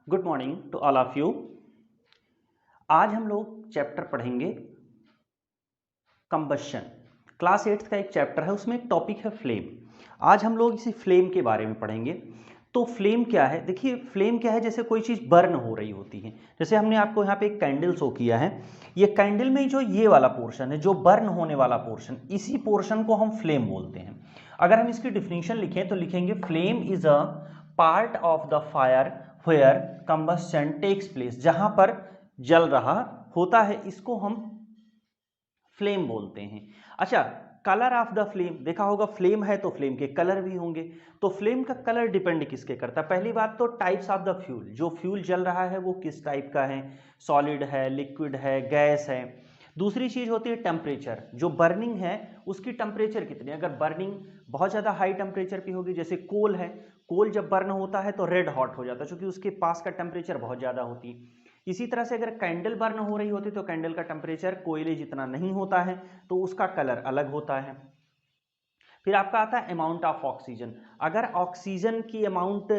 Good morning to all of you. आज हम लोग चैप्टर पढ़ेंगे कंबशन। क्लास 8th का एक चैप्टर है, उसमें एक टॉपिक है फ्लेम। आज हम लोग इसी फ्लेम के बारे में पढ़ेंगे। तो फ्लेम क्या है? देखिए, फ्लेम क्या है, जैसे कोई चीज़ बर्न हो रही होती है। जैसे हमने आपको यहाँ पे एक कैंडल शो किया है, ये कैंडल में जो ये वाला पोर्शन है, जो बर्न होने वाला पोर्शन, इसी पोर्शन को हम फ्लेम बोलते हैं। अगर हम इसकी डिफिनीशन लिखें तो लिखेंगे flame is a part of the fire where combustion takes place. जहां पर जल रहा होता है, इसको हम फ्लेम बोलते हैं। अच्छा, कलर ऑफ द फ्लेम देखा होगा, फ्लेम है तो फ्लेम के कलर भी होंगे। तो फ्लेम का कलर डिपेंड किसके करता है? पहली बात तो टाइप्स ऑफ द फ्यूल, जो फ्यूल जल रहा है वो किस टाइप का है, सॉलिड है, लिक्विड है, गैस है। दूसरी चीज होती है टेम्परेचर, जो बर्निंग है उसकी टेम्परेचर कितनी। अगर बर्निंग बहुत ज़्यादा हाई टेम्परेचर की होगी, जैसे कोल है, कोल जब बर्न होता है तो रेड हॉट हो जाता है, क्योंकि उसके पास का टेम्परेचर बहुत ज़्यादा होती है। इसी तरह से अगर कैंडल बर्न हो रही होती तो कैंडल का टेम्परेचर कोयले जितना नहीं होता है, तो उसका कलर अलग होता है। फिर आपका आता है अमाउंट ऑफ ऑक्सीजन। अगर ऑक्सीजन की अमाउंट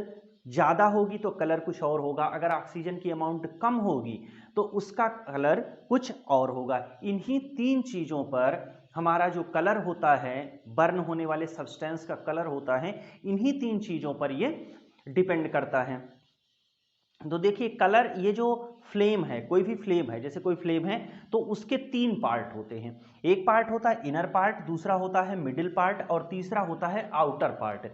ज़्यादा होगी तो कलर कुछ और होगा, अगर ऑक्सीजन की अमाउंट कम होगी तो उसका कलर कुछ और होगा। इन्हीं तीन चीज़ों पर हमारा जो कलर होता है, बर्न होने वाले सब्सटेंस का कलर होता है, इन्हीं तीन चीज़ों पर ये डिपेंड करता है। तो देखिए, कलर, ये जो फ्लेम है, कोई भी फ्लेम है, जैसे कोई फ्लेम है तो उसके तीन पार्ट होते हैं। एक पार्ट होता है इनर पार्ट, दूसरा होता है मिडिल पार्ट और तीसरा होता है आउटर पार्ट।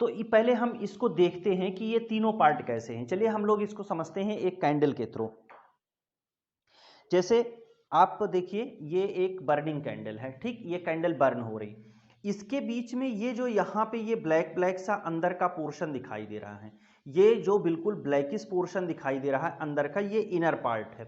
तो पहले हम इसको देखते हैं कि ये तीनों पार्ट कैसे हैं। चलिए हम लोग इसको समझते हैं एक कैंडल के थ्रू। जैसे आप देखिए, ये एक बर्निंग कैंडल है, ठीक, ये कैंडल बर्न हो रही, इसके बीच में ये जो यहाँ पे ये ब्लैक ब्लैक सा अंदर का पोर्शन दिखाई दे रहा है, ये जो बिल्कुल ब्लैकिश पोर्शन दिखाई दे रहा है अंदर का, ये इनर पार्ट है।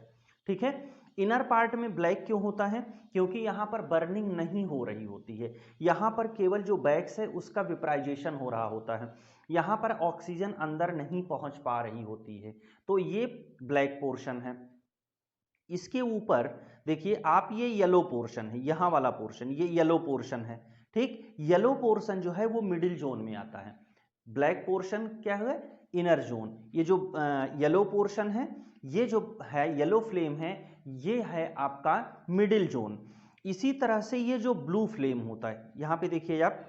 ठीक है, इनर पार्ट में ब्लैक क्यों होता है? क्योंकि यहाँ पर बर्निंग नहीं हो रही होती है, यहाँ पर केवल जो वैक्स है उसका वेपराइजेशन हो रहा होता है, यहाँ पर ऑक्सीजन अंदर नहीं पहुंच पा रही होती है, तो ये ब्लैक पोर्शन है। इसके ऊपर देखिए आप, ये येलो पोर्शन है, यहां वाला पोर्शन, ये येलो पोर्शन है, ठीक। येलो पोर्शन जो है वो मिडिल जोन में आता है, ब्लैक पोर्शन क्या है, इनर जोन। ये जो येलो पोर्शन है, ये जो है येलो फ्लेम है, ये है आपका मिडिल जोन। इसी तरह से ये जो ब्लू फ्लेम होता है, यहां पे देखिए आप,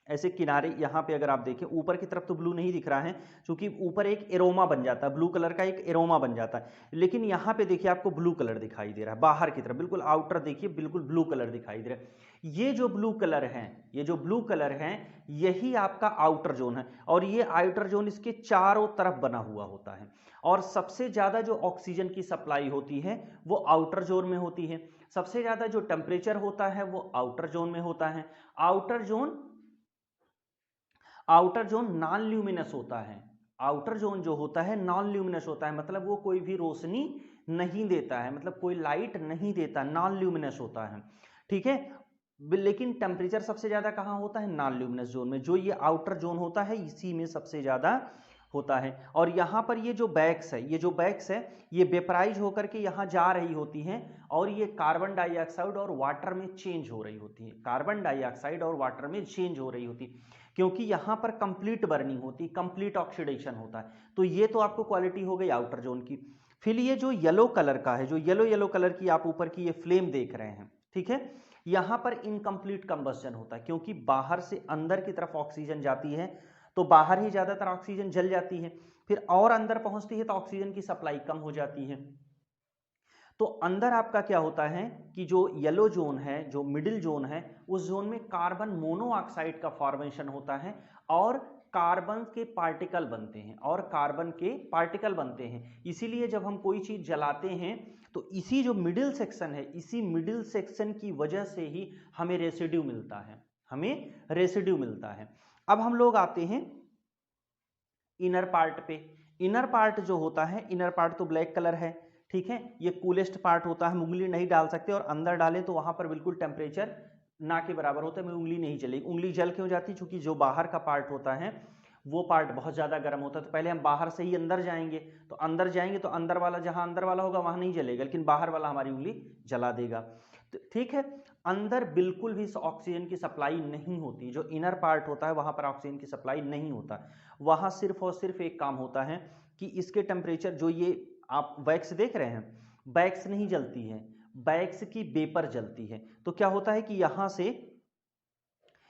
ऐसे किनारे यहाँ पे अगर आप देखें, ऊपर की तरफ तो ब्लू नहीं दिख रहा है, क्योंकि ऊपर एक एरोमा बन जाता है, ब्लू कलर का एक एरोमा बन जाता है। लेकिन यहाँ पे देखिए आपको ब्लू कलर दिखाई दे रहा है, बाहर की तरफ बिल्कुल आउटर देखिए, बिल्कुल ब्लू कलर दिखाई दे रहा है। ये जो ब्लू कलर है, ये जो ब्लू कलर है, यही आपका आउटर जोन है। और ये आउटर जोन इसके चारों तरफ बना हुआ होता है। और सबसे ज्यादा जो ऑक्सीजन की सप्लाई होती है वो आउटर जोन में होती है। सबसे ज्यादा जो टेम्परेचर होता है वो आउटर जोन में होता है। आउटर जोन नॉन ल्यूमिनस होता है। आउटर जोन जो होता है नॉन ल्यूमिनस होता है, मतलब वो कोई भी रोशनी नहीं देता है, मतलब कोई लाइट नहीं देता, नॉन ल्यूमिनस होता है। ठीक है, लेकिन टेम्परेचर सबसे ज्यादा कहां होता है? नॉन ल्यूमिनस जोन में। जो ये आउटर जोन होता है इसी में सबसे ज्यादा होता है। और यहां पर ये जो बैग्स है, ये जो बैग्स है, ये वेपराइज होकर के यहां जा रही होती हैं, और ये कार्बन डाइऑक्साइड और वाटर में चेंज हो रही होती है, कार्बन डाइऑक्साइड और वाटर में चेंज हो रही होती है, क्योंकि यहां पर कंप्लीट बर्निंग होती, कंप्लीट ऑक्सीडेशन होता है। तो ये तो आपको क्वालिटी हो गई आउटर जोन की। फिर ये जो येलो कलर का है, जो येलो येलो कलर की आप ऊपर की ये फ्लेम देख रहे हैं, ठीक है, यहां पर इनकम्प्लीट कंबस्शन होता है, क्योंकि बाहर से अंदर की तरफ ऑक्सीजन जाती है, तो बाहर ही ज्यादातर ऑक्सीजन जल जाती है, फिर और अंदर पहुंचती है तो ऑक्सीजन की सप्लाई कम हो जाती है। तो अंदर आपका क्या होता है कि जो येलो जोन है, जो मिडिल जोन है, उस जोन में कार्बन मोनोऑक्साइड का फॉर्मेशन होता है, और कार्बन के पार्टिकल बनते हैं, और कार्बन के पार्टिकल बनते हैं। इसीलिए जब हम कोई चीज जलाते हैं तो इसी जो मिडिल सेक्शन है, इसी मिडिल सेक्शन की वजह से ही हमें रेसिड्यू मिलता है, हमें रेसिड्यू मिलता है। अब हम लोग आते हैं इनर पार्ट पे। इनर पार्ट जो होता है, इनर पार्ट तो ब्लैक कलर है, ठीक है, ये कूलेस्ट पार्ट होता है, हम उंगली नहीं डाल सकते, और अंदर डालें तो वहां पर बिल्कुल टेम्परेचर ना के बराबर होता है, मैं उंगली नहीं चलेगी। उंगली जल क्यों जाती? क्योंकि जो बाहर का पार्ट होता है वो पार्ट बहुत ज्यादा गर्म होता है, तो पहले हम बाहर से ही अंदर जाएंगे, तो अंदर जाएंगे तो अंदर वाला, जहां अंदर वाला होगा वहां नहीं जलेगा, लेकिन बाहर वाला हमारी उंगली जला देगा। तो ठीक है, अंदर बिल्कुल भी ऑक्सीजन की सप्लाई नहीं होती, जो इनर पार्ट होता है वहां पर ऑक्सीजन की सप्लाई नहीं होता। वहां सिर्फ और सिर्फ एक काम होता है कि इसके टेम्परेचर, जो ये आप वैक्स देख रहे हैं, वैक्स नहीं जलती है, वैक्स की वेपर जलती है। तो क्या होता है कि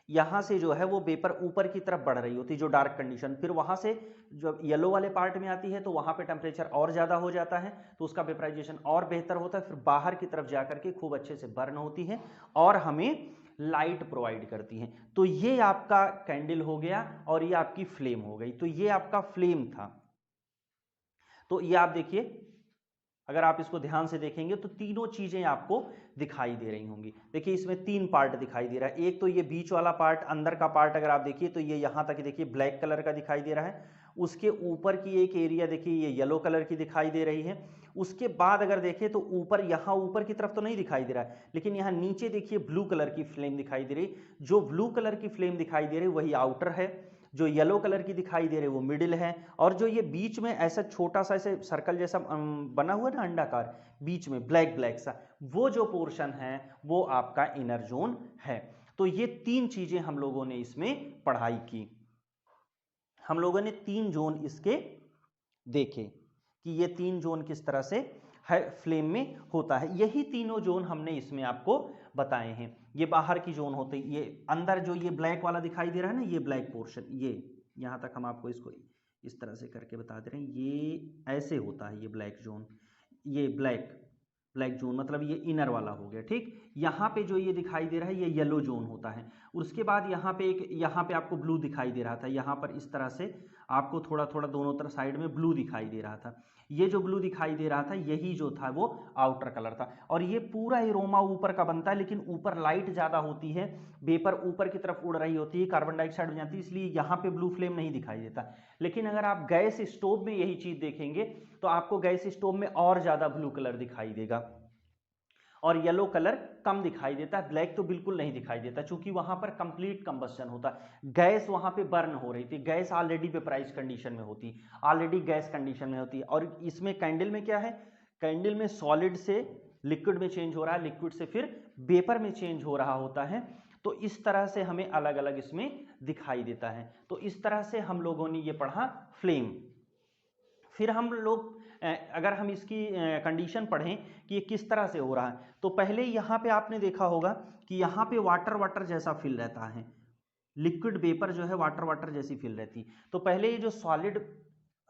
यहां से जो है वो वेपर ऊपर की तरफ बढ़ रही होती है, जो डार्क कंडीशन, फिर वहां से जब येलो वाले पार्ट में आती है तो वहां पे टेम्परेचर और ज्यादा हो जाता है, तो उसका वेपराइजेशन और बेहतर होता है, फिर बाहर की तरफ जाकर के खूब अच्छे से बर्न होती है और हमें लाइट प्रोवाइड करती है। तो ये आपका कैंडल हो गया और ये आपकी फ्लेम हो गई। तो ये आपका फ्लेम था। तो ये आप देखिए, अगर आप इसको ध्यान से देखेंगे तो तीनों चीजें आपको दिखाई दे रही होंगी। देखिए इसमें तीन पार्ट दिखाई दे रहा है। एक तो ये बीच वाला पार्ट, अंदर का पार्ट अगर आप देखिए तो ये यहां तक देखिए ब्लैक कलर का दिखाई दे रहा है। उसके ऊपर की एक एरिया देखिए ये येलो कलर की दिखाई दे रही है। उसके बाद अगर देखें तो ऊपर, यहां ऊपर की तरफ तो नहीं दिखाई दे रहा है, लेकिन यहां नीचे देखिए ब्लू कलर की फ्लेम दिखाई दे रही। जो ब्लू कलर की फ्लेम दिखाई दे रही वही आउटर है, जो येलो कलर की दिखाई दे रही है वो मिडिल है, और जो ये बीच में ऐसा छोटा सा ऐसे सर्कल जैसा बना हुआ ना अंडाकार, बीच में ब्लैक ब्लैक सा, वो जो पोर्शन है वो आपका इनर जोन है। तो ये तीन चीजें हम लोगों ने इसमें पढ़ाई की। हम लोगों ने तीन जोन इसके देखे कि ये तीन जोन किस तरह से फ्लेम में होता है। यही तीनों जोन हमने इसमें आपको बताए हैं। ये बाहर की जोन होती है, ये अंदर जो ये ब्लैक वाला दिखाई दे रहा है ना, ये ब्लैक पोर्शन, ये यहां तक हम आपको इसको इस तरह से करके बता दे रहे हैं। ये ऐसे होता है, ये ब्लैक जोन, ये ब्लैक ब्लैक जोन मतलब ये इनर वाला हो गया। ठीक, यहाँ पे जो ये दिखाई दे रहा है ये येलो जोन होता है। उसके बाद यहाँ पे एक, यहाँ पे आपको ब्लू दिखाई दे रहा था, यहाँ पर इस तरह से आपको थोड़ा थोड़ा दोनों तरफ साइड में ब्लू दिखाई दे रहा था। ये जो ब्लू दिखाई दे रहा था यही जो था वो आउटर कलर था। और ये पूरा एरोमा ऊपर का बनता है, लेकिन ऊपर लाइट ज्यादा होती है, वेपर ऊपर की तरफ उड़ रही होती है, कार्बन डाइऑक्साइड हो जाती है, इसलिए यहाँ पे ब्लू फ्लेम नहीं दिखाई देता। लेकिन अगर आप गैस स्टोव में यही चीज देखेंगे तो आपको गैस स्टोव में और ज्यादा ब्लू कलर दिखाई देगा और येलो कलर कम दिखाई देता है, ब्लैक तो बिल्कुल नहीं दिखाई देता, क्योंकि वहां पर कंप्लीट कंबस्शन होता है। गैस वहां पे बर्न हो रही थी, गैस ऑलरेडी वेपराइज कंडीशन में होती, ऑलरेडी गैस कंडीशन में होती है। और इसमें कैंडल में क्या है, कैंडल में सॉलिड से लिक्विड में चेंज हो रहा है, लिक्विड से फिर वेपर में चेंज हो रहा होता है। तो इस तरह से हमें अलग अलग इसमें दिखाई देता है। तो इस तरह से हम लोगों ने ये पढ़ा फ्लेम। फिर हम लोग अगर हम इसकी कंडीशन पढ़ें कि ये किस तरह से हो रहा है, तो पहले यहाँ पे आपने देखा होगा कि यहाँ पे वाटर वाटर जैसा फील रहता है, लिक्विड वेपर जो है वाटर वाटर जैसी फील रहती है। तो पहले ये जो सॉलिड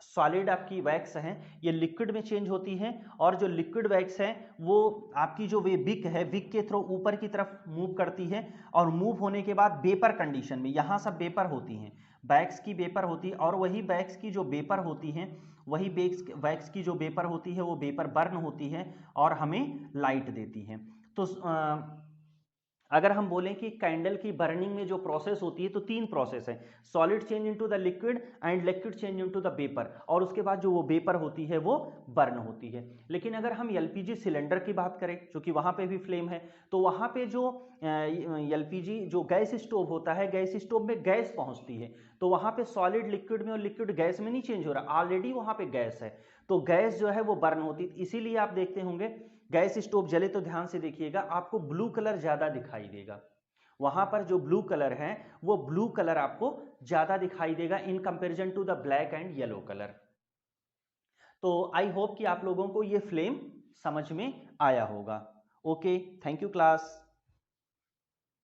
सॉलिड आपकी वैक्स है ये लिक्विड में चेंज होती है, और जो लिक्विड वैक्स है वो आपकी जो वे विक है, विक के थ्रू ऊपर की तरफ मूव करती है, और मूव होने के बाद वेपर कंडीशन में यहाँ सब वेपर होती हैं, वैक्स की वेपर होती है, और वही वैक्स की जो वेपर होती है, वही वैक्स की जो वेपर होती है वो वेपर बर्न होती है और हमें लाइट देती है। तो अगर हम बोलें कि कैंडल की बर्निंग में जो प्रोसेस होती है तो तीन प्रोसेस है, solid change into the liquid and liquid change into the vapour, और उसके बाद जो वो वेपर होती है वो बर्न होती है। लेकिन अगर हम एलपीजी सिलेंडर की बात करें, क्योंकि वहां पे भी फ्लेम है, तो वहां पे जो एलपीजी जो गैस स्टोव होता है, गैस स्टोव में गैस पहुंचती है, तो वहां पे सॉलिड लिक्विड में और लिक्विड गैस में नहीं चेंज हो रहा, ऑलरेडी वहां पे गैस है, तो गैस जो है वो बर्न होती है। इसीलिए आप देखते होंगे गैस स्टोव जले तो ध्यान से देखिएगा, आपको ब्लू कलर ज्यादा दिखाई देगा, वहां पर जो ब्लू कलर है वो ब्लू कलर आपको ज्यादा दिखाई देगा in comparison to the black and yellow colour. तो आई होप कि आप लोगों को ये फ्लेम समझ में आया होगा। Okay, thank you class.